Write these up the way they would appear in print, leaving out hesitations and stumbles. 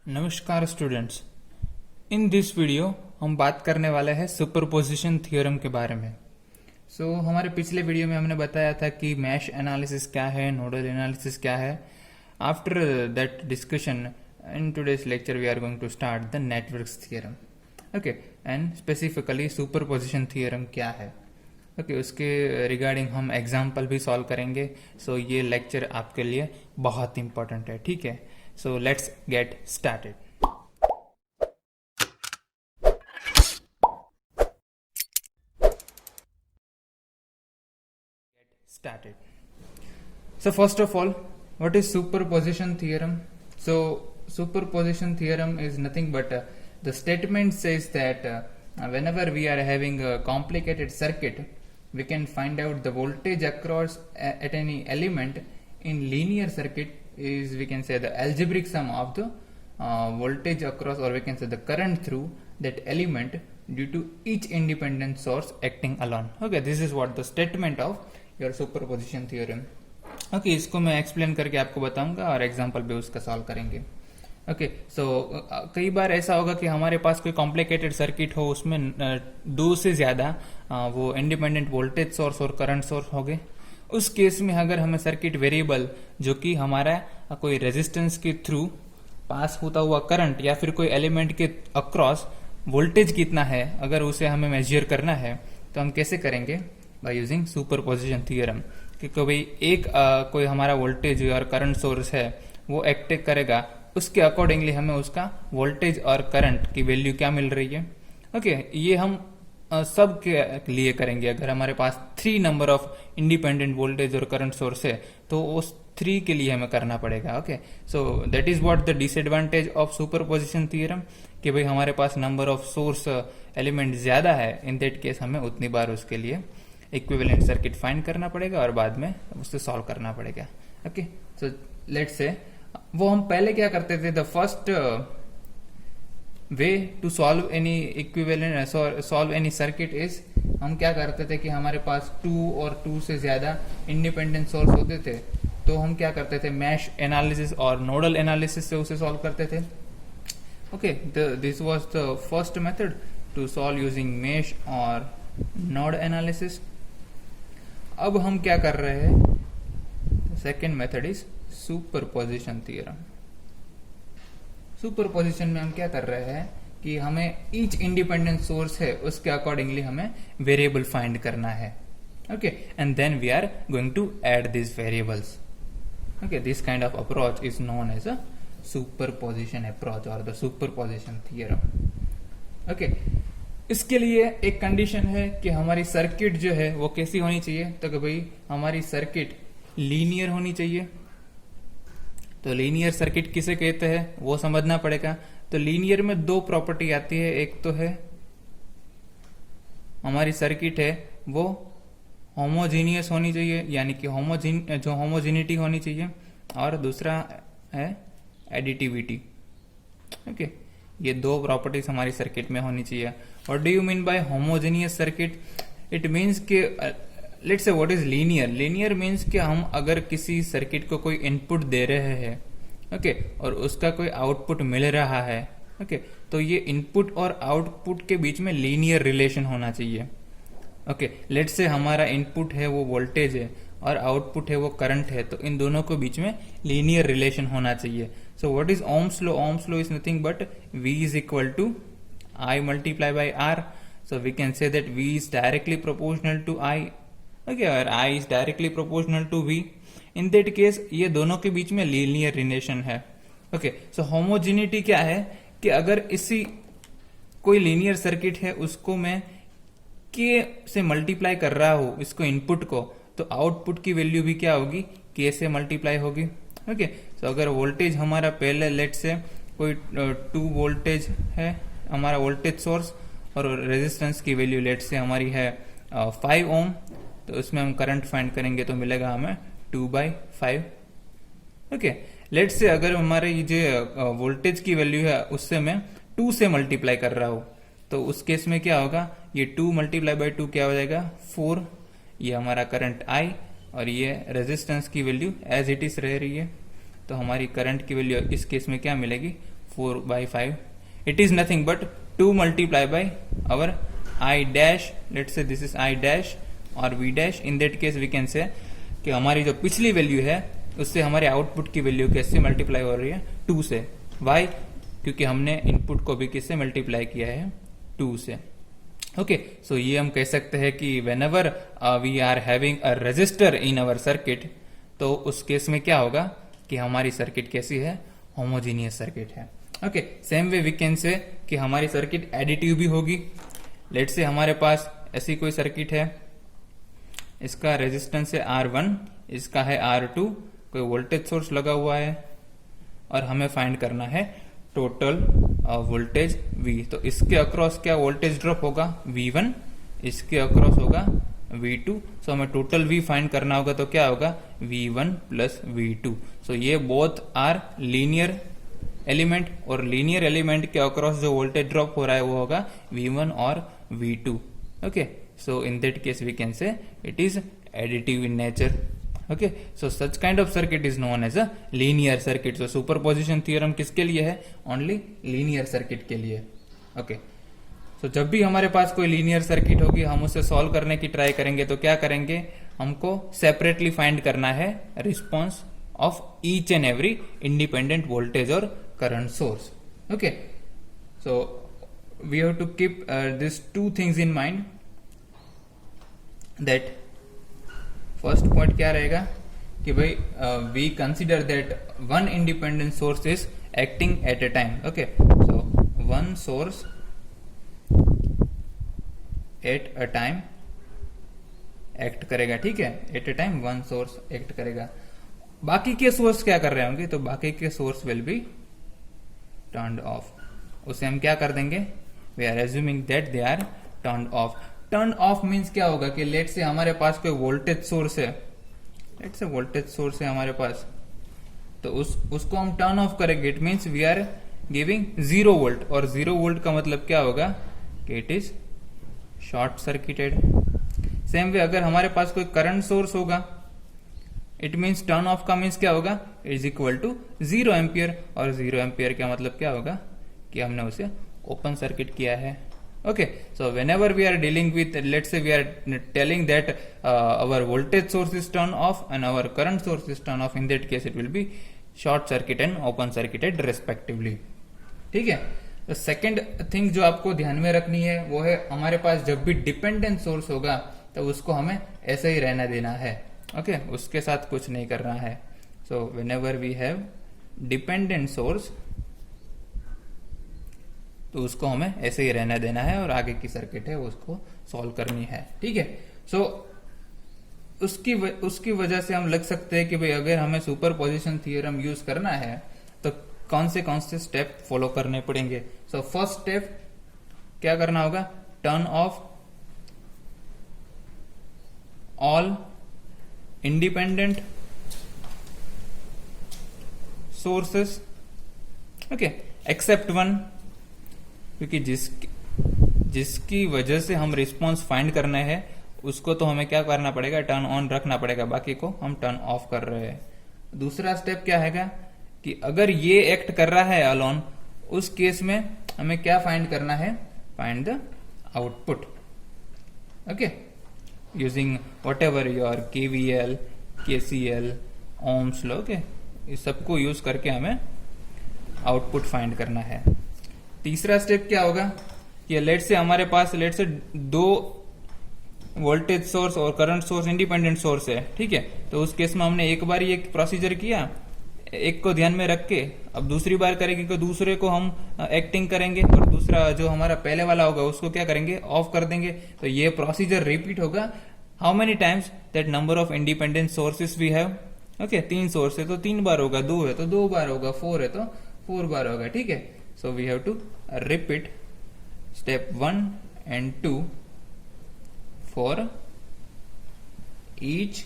नमस्कार students. In this video हम बात करने वाले हैं सुपरपोजिशन थ्योरम के बारे में। हमारे पिछले वीडियो में हमने बताया था कि मैश एनालिसिस क्या है, नोडल एनालिसिस क्या है। After that discussion in today's lecture we are going to start the networks theorem. Okay, and specifically superposition theorem क्या है। ओके, उसके रिगार्डिंग हम एग्जाम्पल भी सॉल्व करेंगे। ये लेक्चर आपके लिए बहुत इंपॉर्टेंट है, ठीक है। So let's get started. So first of all, what is superposition theorem? So superposition theorem is nothing but the statement says that whenever we are having a complicated circuit, we can find out the voltage across at any element in linear circuit is, we can say, the algebraic sum of the voltage across, or we can say the current through that element due to each independent source acting alone. Okay, this is what the statement of your superposition theorem. Okay, इसको मैं explain करके आपको बताऊंगा और example भी उसका solve करेंगे। Okay, कई बार ऐसा होगा कि हमारे पास कोई कॉम्प्लिकेटेड सर्किट हो, उसमें दो से ज्यादा वो इंडिपेंडेंट वोल्टेज सोर्स और करंट सोर्स हो गए। उस केस में अगर हमें सर्किट वेरिएबल जो कि हमारा कोई रेजिस्टेंस के थ्रू पास होता हुआ करंट या फिर कोई एलिमेंट के अक्रॉस वोल्टेज कितना है, अगर उसे हमें मेजर करना है तो हम कैसे करेंगे? By using superposition theorem. कि कोई कोई हमारा वोल्टेज और करंट सोर्स है वो एक्ट करेगा, उसके अकॉर्डिंगली हमें उसका वोल्टेज और करंट की वैल्यू क्या मिल रही है। ओके, ये हम सब के लिए करेंगे। अगर हमारे पास 3 नंबर ऑफ इंडिपेंडेंट वोल्टेज और करंट सोर्स है तो उस 3 के लिए हमें करना पड़ेगा। Okay, so that is what the disadvantage of superposition theorem, कि भाई हमारे पास नंबर ऑफ सोर्स एलिमेंट ज्यादा है। इन दैट केस हमें उतनी बार उसके लिए इक्विवेलेंट सर्किट फाइंड करना पड़ेगा और बाद में उससे सॉल्व करना पड़ेगा। ओके, सो लेट्स से वो हम पहले क्या करते थे, the first way to solve any equivalent solve any circuit is, हम क्या करते थे कि हमारे पास 2 और 2 से ज्यादा इंडिपेंडेंट सोर्स होते थे तो हम क्या करते थे, मैश एनालिसिस और नोडल एनालिसिस से उसे सॉल्व करते थे। Okay, this was the first method to solve using mesh और नोड एनालिसिस। अब हम क्या कर रहे हैं, second method is superposition theorem. Superposition में हम क्या कर रहे हैं कि हमें ईच इंडिपेंडेंट सोर्स है उसके अकॉर्डिंगली हमें वेरिएबल फाइंड करना है। Okay, and then we are going to add this variables. Okay, this kind of approach is known as a superposition approach और द सुपरपोजिशन थ्योरम। ओके, इसके लिए एक condition है कि हमारी सर्किट जो है वो कैसी होनी चाहिए, तो कि भाई हमारी सर्किट लीनियर होनी चाहिए। तो लीनियर सर्किट किसे कहते हैं वो समझना पड़ेगा। तो लीनियर में 2 प्रॉपर्टी आती है, एक तो है हमारी सर्किट है वो होमोजीनियस होनी चाहिए, यानी कि होमोजीनिटी होनी चाहिए, और दूसरा है एडिटिविटी। ओके, ये 2 प्रॉपर्टीज हमारी सर्किट में होनी चाहिए। What do you mean by homogeneous circuit? It means कि let's say what is linear. Linear means कि हम अगर किसी सर्किट को कोई इनपुट दे रहे हैं, ओके, और उसका कोई आउटपुट मिल रहा है, ओके, तो ये इनपुट और आउटपुट के बीच में लीनियर रिलेशन होना चाहिए। ओके, लेट्स से हमारा इनपुट है वो वोल्टेज है और आउटपुट है वो करंट है, तो इन दोनों के बीच में लीनियर रिलेशन होना चाहिए। So what is Ohm's law? Ohm's law is nothing but V is equal to I multiply by R. So we can say that V is directly proportional to I. Okay, और I is directly proportional to V. In that case ये दोनों के बीच में linear relation है। Okay, सो homogeneity क्या है कि अगर इसी कोई लीनियर सर्किट है उसको मैं K से मल्टीप्लाई कर रहा हूं इसको इनपुट को, तो आउटपुट की वैल्यू भी क्या होगी, K से मल्टीप्लाई होगी। ओके, सो अगर वोल्टेज हमारा पहले लेट से कोई 2 वोल्टेज है हमारा वोल्टेज सोर्स, और रेजिस्टेंस की वैल्यू लेट से हमारी है 5 ओम, तो उसमें हम करंट फाइंड करेंगे तो मिलेगा हमें 2/5। ओके, लेट से अगर हमारे ये जो वोल्टेज की वैल्यू है उससे मैं 2 से मल्टीप्लाई कर रहा हूं, तो उस केस में क्या होगा, ये 2 मल्टीप्लाई बाई 2 क्या हो जाएगा 4। ये हमारा करंट I और ये रेजिस्टेंस की वैल्यू एज इट इज रह रही है, तो हमारी करंट की वैल्यू इस केस में क्या मिलेगी 4/5. It is nothing but 2 multiplied by our I dash. Let's say this is I dash और V dash. In that case we can say कि हमारी जो पिछली वैल्यू है उससे हमारे आउटपुट की वैल्यू कैसे मल्टीप्लाई हो रही है, 2 से. वाई? क्योंकि हमने इनपुट को भी किससे मल्टीप्लाई किया है, 2 से. ओके, सो ये हम कह सकते हैं कि whenever we are having a resistor in our circuit, तो उस केस में क्या होगा कि हमारी सर्किट कैसी है, होमोजीनियस सर्किट है. Okay, same way we can say कि हमारी सर्किट एडिटिव भी होगी. लेट से हमारे पास ऐसी कोई सर्किट है, इसका रेजिस्टेंस है R1, इसका है R2, कोई वोल्टेज सोर्स लगा हुआ है और हमें फाइंड करना है टोटल वोल्टेज V. तो इसके अक्रॉस क्या वोल्टेज ड्रॉप होगा, V1, इसके अक्रॉस होगा V2. सो हमें टोटल V फाइंड करना होगा, तो क्या होगा V1 प्लस V2. सो ये बोथ आर लीनियर एलिमेंट, और लीनियर एलिमेंट के अक्रॉस जो वोल्टेज ड्रॉप हो रहा है वो होगा V1 और V2. Okay, so in that case we can say it is additive in nature. Okay, so such kind of circuit is known as a linear circuit. So superposition theorem किसके लिए है, only linear circuit के लिए. Okay, सो जब भी हमारे पास कोई लीनियर सर्किट होगी हम उसे सॉल्व करने की ट्राई करेंगे, तो क्या करेंगे, हमको सेपरेटली फाइंड करना है response of each and every independent voltage और current source. Okay, so we have to keep this 2 things in mind. That first point क्या रहेगा कि भाई we consider that one independent source is acting at a time. Okay, so one source at a time act करेगा. ठीक है, at a time one source act करेगा. बाकी के सोर्स क्या कर रहे होंगे, तो बाकी के source will be turned off. उसे हम क्या कर देंगे, we are assuming that they are turned off. Turn off means क्या होगा कि लेट से हमारे पास कोई वोल्टेज सोर्स है, लेट से वोल्टेज सोर्स है हमारे पास, तो उसको हम टर्न ऑफ करेंगे. It means we are giving 0 volt, और 0 वोल्ट का मतलब क्या होगा कि it is short circuited. Same वे अगर हमारे पास कोई करंट सोर्स होगा, इट मीन्स टर्न ऑफ का मीन्स क्या होगा, इज इक्वल टू 0 एम्पियर, और 0 एम्पियर का मतलब क्या होगा कि हमने उसे ओपन सर्किट किया है. Okay, so whenever we are dealing with, let's say we are telling that our voltage source is turned off and our current source is turned off, in that case it will be short circuit and open circuited respectively. ठीक है, तो second thing जो आपको ध्यान में रखनी है वो है हमारे पास जब भी डिपेंडेंट सोर्स होगा तो उसको हमें ऐसे ही रहना देना है. ओके, उसके साथ कुछ नहीं करना है. सो whenever we have dependent source, तो उसको हमें ऐसे ही रहने देना है और आगे की सर्किट है उसको सॉल्व करनी है. ठीक है, सो उसकी वजह से हम लग सकते हैं कि भाई अगर हमें सुपरपोजिशन थ्योरम यूज करना है तो कौन से स्टेप फॉलो करने पड़ेंगे. सो फर्स्ट स्टेप क्या करना होगा, turn off all independent sources. Okay, except one, क्योंकि जिसकी वजह से हम रिस्पॉन्स फाइंड करना है उसको तो हमें क्या करना पड़ेगा, टर्न ऑन रखना पड़ेगा, बाकी को हम टर्न ऑफ कर रहे हैं. दूसरा स्टेप क्या है कि अगर ये एक्ट कर रहा है अलोन, उस केस में हमें क्या फाइंड करना है, find the output. Okay, using what ever your KVL, KCL, Ohm's law. Okay, इस सबको यूज करके हमें आउटपुट फाइंड करना है. तीसरा स्टेप क्या होगा कि लेट से हमारे पास लेट से 2 वोल्टेज सोर्स और करंट सोर्स इंडिपेंडेंट सोर्स है. ठीक है, तो उस केस में हमने एक बार ये प्रोसीजर किया, एक को ध्यान में रख के, अब दूसरी बार करेंगे तो दूसरे को हम एक्टिंग करेंगे और दूसरा जो हमारा पहले वाला होगा उसको क्या करेंगे, ऑफ कर देंगे. तो ये प्रोसीजर रिपीट होगा. How many times, that number of independent sources we have. Okay, 3 source है तो 3 बार होगा, 2 है तो 2 बार होगा, 4 है तो 4 बार होगा. ठीक है, so we have to repeat step 1 and 2 for each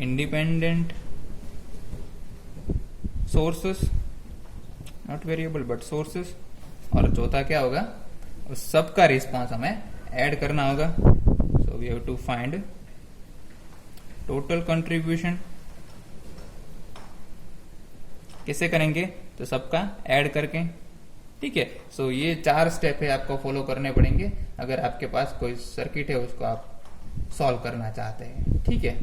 independent sources, not variable but sources. और चौथा क्या होगा, उस सबका रिस्पॉन्स हमें ऐड करना होगा. so we have to find total contribution. कैसे करेंगे, तो सबका ऐड करके, ठीक है। सो ये 4 स्टेप है आपको फॉलो करने पड़ेंगे अगर आपके पास कोई सर्किट है उसको आप सॉल्व करना चाहते हैं, ठीक है।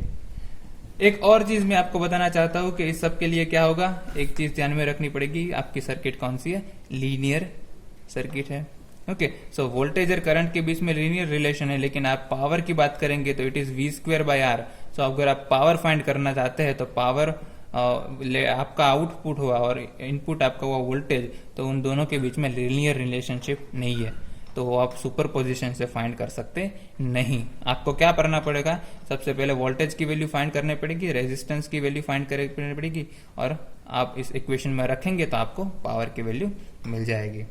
एक और चीज मैं आपको बताना चाहता हूं कि इस सब के लिए क्या होगा, एक चीज ध्यान में रखनी पड़ेगी, आपकी सर्किट कौन सी है, लीनियर सर्किट है। ओके, सो वोल्टेज और करंट के बीच में लीनियर रिलेशन है, लेकिन आप पावर की बात करेंगे तो इट इज V²/R। सो अगर आप पावर फाइंड करना चाहते हैं तो पावर आपका आउटपुट हुआ और इनपुट आपका हुआ वोल्टेज, तो उन दोनों के बीच में लीनियर रिलेशनशिप नहीं है, तो वो आप सुपर पोजिशन से फाइंड कर सकते नहीं। आपको क्या करना पड़ेगा, सबसे पहले वोल्टेज की वैल्यू फाइंड करनी पड़ेगी, रेजिस्टेंस की वैल्यू फाइंड करनी पड़ेगी, और आप इस इक्वेशन में रखेंगे तो आपको पावर की वैल्यू मिल जाएगी।